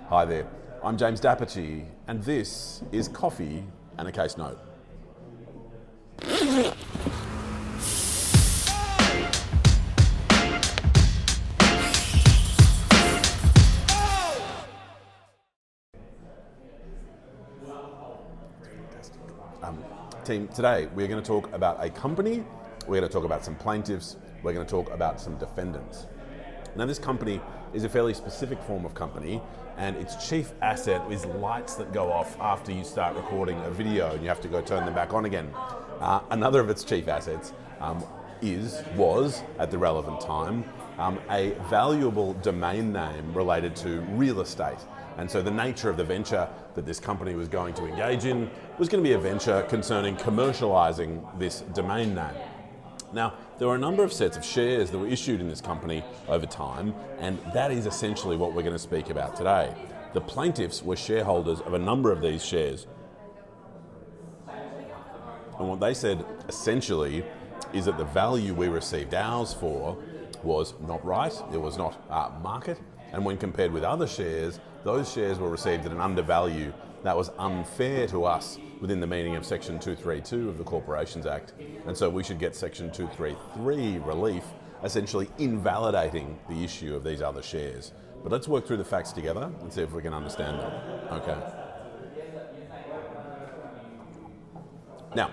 Hi there, I'm James Dapperty, and this is Coffee and a Case Note. Team, today we're going to talk about a company, we're going to talk about some plaintiffs, we're going to talk about some defendants. Now this company is a fairly specific form of company, and its chief asset is lights that go off after you start recording a video and you have to go turn them back on again. Another of its chief assets was at the relevant time a valuable domain name related to real estate. And so the nature of the venture that this company was going to engage in was going to be a venture concerning commercializing this domain name. Now, there were a number of sets of shares that were issued in this company over time, and that is essentially what we're going to speak about today. The plaintiffs were shareholders of a number of these shares. And what they said essentially is that the value we received ours for was not right, it was not market, and when compared with other shares, those shares were received at an undervalue that was unfair to us within the meaning of Section 232 of the Corporations Act. And so we should get Section 233 relief, essentially invalidating the issue of these other shares. But let's work through the facts together and see if we can understand them. Okay. Now,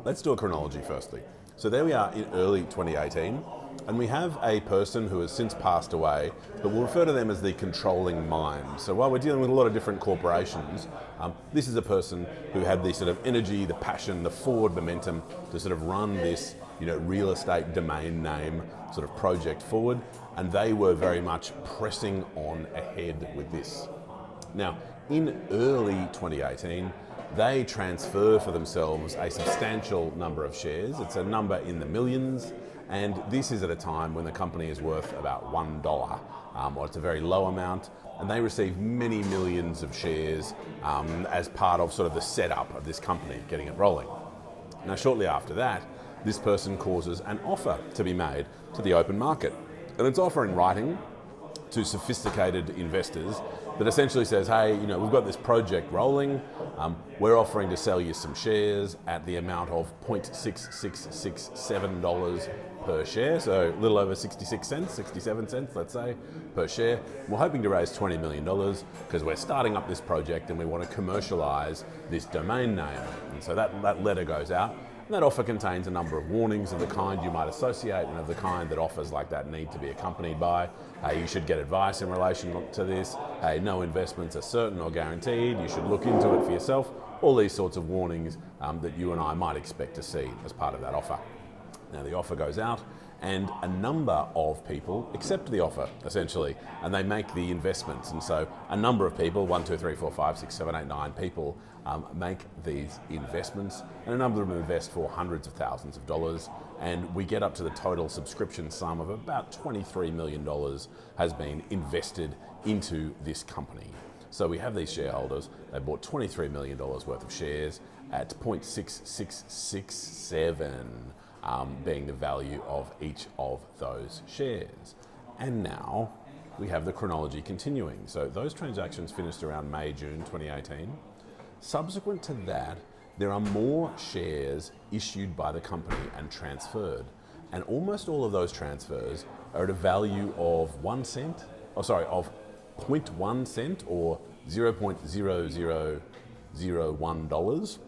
let's do a chronology firstly. So there we are in early 2018. And we have a person who has since passed away, but we'll refer to them as the controlling mind. So while we're dealing with a lot of different corporations, this is a person who had the sort of energy, the passion, the forward momentum to sort of run this, real estate domain name sort of project forward, and they were very much pressing on ahead with this. Now, in early 2018, they transfer for themselves a substantial number of shares. It's a number in the millions. And this is at a time when the company is worth about $1, or it's a very low amount, and they receive many millions of shares as part of sort of the setup of this company, getting it rolling. Now, shortly after that, this person causes an offer to be made to the open market, and it's offer in writing to sophisticated investors that essentially says, hey, we've got this project rolling, we're offering to sell you some shares at the amount of $0.6667 per share, so a little over 66 cents, 67 cents, let's say, per share. We're hoping to raise $20 million because we're starting up this project and we want to commercialize this domain name. And so that letter goes out. And that offer contains a number of warnings of the kind you might associate and of the kind that offers like that need to be accompanied by. Hey, you should get advice in relation to this. Hey, no investments are certain or guaranteed. You should look into it for yourself. All these sorts of warnings that you and I might expect to see as part of that offer. Now the offer goes out and a number of people accept the offer essentially, and they make the investments. And so a number of people, 1, 2, 3, 4, 5, 6, 7, 8, 9 people make these investments, and a number of them invest for hundreds of thousands of dollars, and we get up to the total subscription sum of about $23 million has been invested into this company. So we have these shareholders, they bought $23 million worth of shares at 0.6667 being the value of each of those shares. And now we have the chronology continuing. So those transactions finished around May, June 2018. Subsequent to that, there are more shares issued by the company and transferred. And almost all of those transfers are at a value of 1 cent, of 0.1 cent or $0.0001,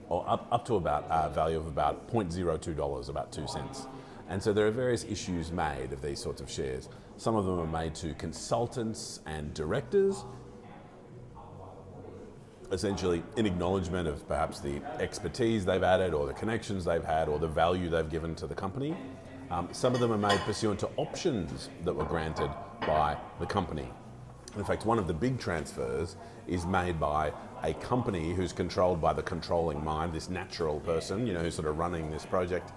or up to about a value of about $0.02, about 2 cents. And so there are various issues made of these sorts of shares. Some of them are made to consultants and directors, essentially in acknowledgement of perhaps the expertise they've added or the connections they've had or the value they've given to the company. Some of them are made pursuant to options that were granted by the company. In fact, one of the big transfers is made by a company who's controlled by the controlling mind, this natural person, who's sort of running this project.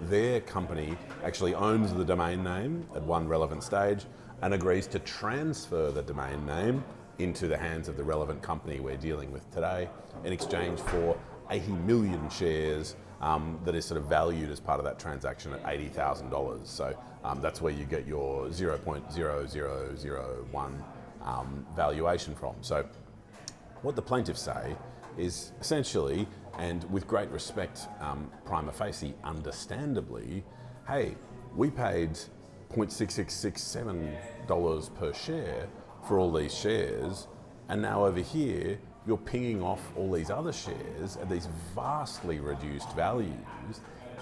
Their company actually owns the domain name at one relevant stage and agrees to transfer the domain name into the hands of the relevant company we're dealing with today in exchange for 80 million shares that is sort of valued as part of that transaction at $80,000. So that's where you get your 0.0001 valuation from. So what the plaintiffs say is essentially, and with great respect, prima facie, understandably, hey, we paid $0.6667 per share for all these shares, and now over here, you're pinging off all these other shares at these vastly reduced values.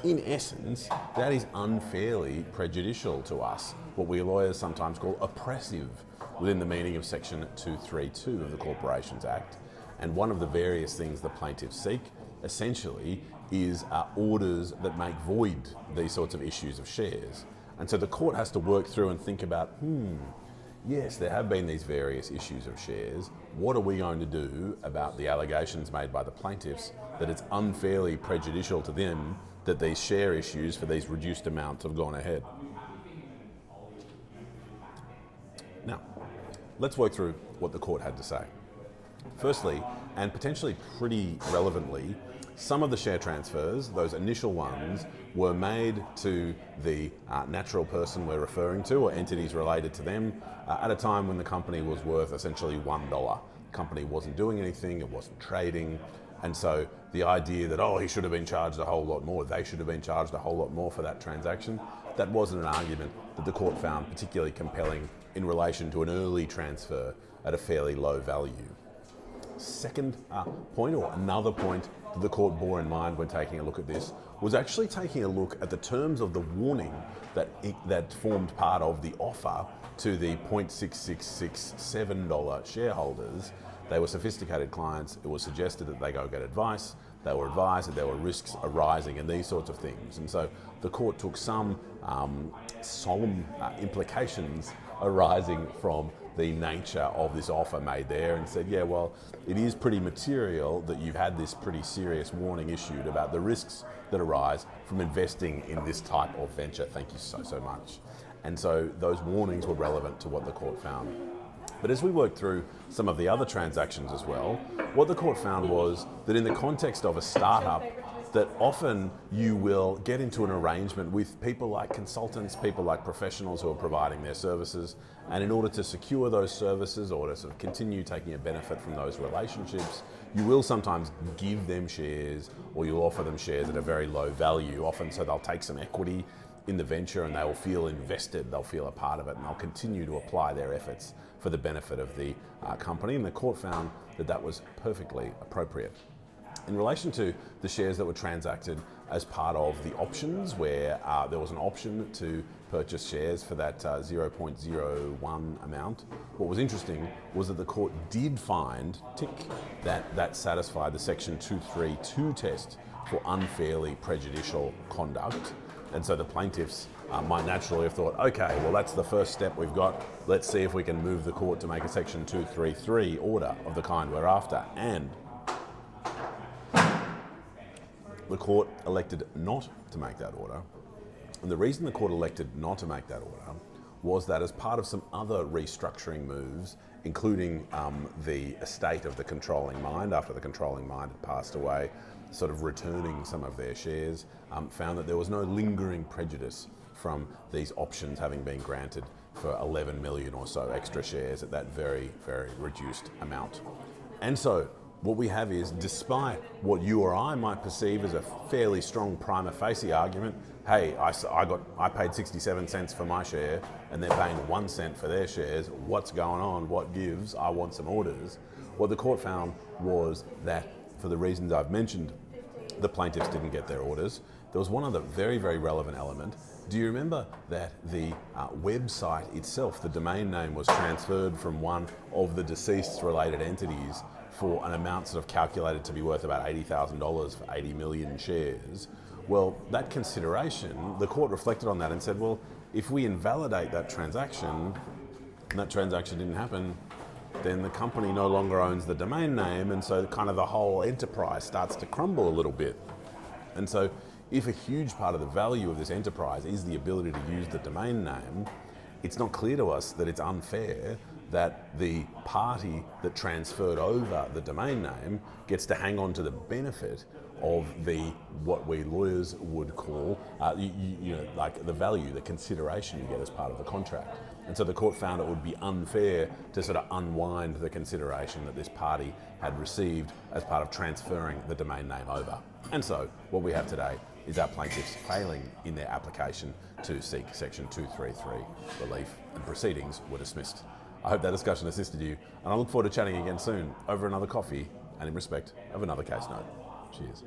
In essence, that is unfairly prejudicial to us, what we lawyers sometimes call oppressive, within the meaning of Section 232 of the Corporations Act. And one of the various things the plaintiffs seek, essentially, is orders that make void these sorts of issues of shares. And so the court has to work through and think about, yes, there have been these various issues of shares. What are we going to do about the allegations made by the plaintiffs that it's unfairly prejudicial to them that these share issues for these reduced amounts have gone ahead? Now, let's work through what the court had to say. Firstly, and potentially pretty relevantly, some of the share transfers, those initial ones, were made to the natural person we're referring to, or entities related to them, at a time when the company was worth essentially $1. The company wasn't doing anything, it wasn't trading, and so the idea that, he should have been charged a whole lot more, they should have been charged a whole lot more for that transaction, that wasn't an argument that the court found particularly compelling in relation to an early transfer at a fairly low value. Second point, or another point that the court bore in mind when taking a look at this, was actually taking a look at the terms of the warning that formed part of the offer to the $0.6667 shareholders. They were sophisticated clients. It was suggested that they go get advice. They were advised that there were risks arising and these sorts of things. And so the court took some solemn implications arising from the nature of this offer made there and said, yeah, well, it is pretty material that you've had this pretty serious warning issued about the risks that arise from investing in this type of venture. Thank you so much. And so those warnings were relevant to what the court found. But as we worked through some of the other transactions as well, what the court found was that in the context of a startup, that often you will get into an arrangement with people like consultants, people like professionals who are providing their services, and in order to secure those services or to sort of continue taking a benefit from those relationships, you will sometimes give them shares or you'll offer them shares at a very low value, often so they'll take some equity in the venture and they will feel invested, they'll feel a part of it, and they'll continue to apply their efforts for the benefit of the company. And the court found that that was perfectly appropriate. In relation to the shares that were transacted as part of the options, where there was an option to purchase shares for that 0.01 amount, what was interesting was that the court did find, that satisfied the Section 232 test for unfairly prejudicial conduct. And so the plaintiffs might naturally have thought, okay, well, that's the first step we've got. Let's see if we can move the court to make a Section 233 order of the kind we're after. And the court elected not to make that order. And the reason the court elected not to make that order was that as part of some other restructuring moves, including the estate of the controlling mind, after the controlling mind had passed away, sort of returning some of their shares, found that there was no lingering prejudice from these options having been granted for 11 million or so extra shares at that very, very reduced amount. And so what we have is, despite what you or I might perceive as a fairly strong prima facie argument, hey, I paid 67 cents for my share and they're paying 1 cent for their shares, what's going on, what gives, I want some orders. What the court found was that, for the reasons I've mentioned, the plaintiffs didn't get their orders. There was one other very, very relevant element. Do you remember that the website itself, the domain name, was transferred from one of the deceased's related entities for an amount sort of calculated to be worth about $80,000 for 80 million shares? Well, that consideration, the court reflected on that and said, well, if we invalidate that transaction, and that transaction didn't happen, then the company no longer owns the domain name, and so kind of the whole enterprise starts to crumble a little bit. And so if a huge part of the value of this enterprise is the ability to use the domain name, it's not clear to us that it's unfair that the party that transferred over the domain name gets to hang on to the benefit of what we lawyers would call, like the value, the consideration you get as part of the contract. And so the court found it would be unfair to sort of unwind the consideration that this party had received as part of transferring the domain name over. And so what we have today is our plaintiffs failing in their application to seek Section 233 relief, and proceedings were dismissed. I hope that discussion assisted you, and I look forward to chatting again soon over another coffee and in respect of another case note. Cheers.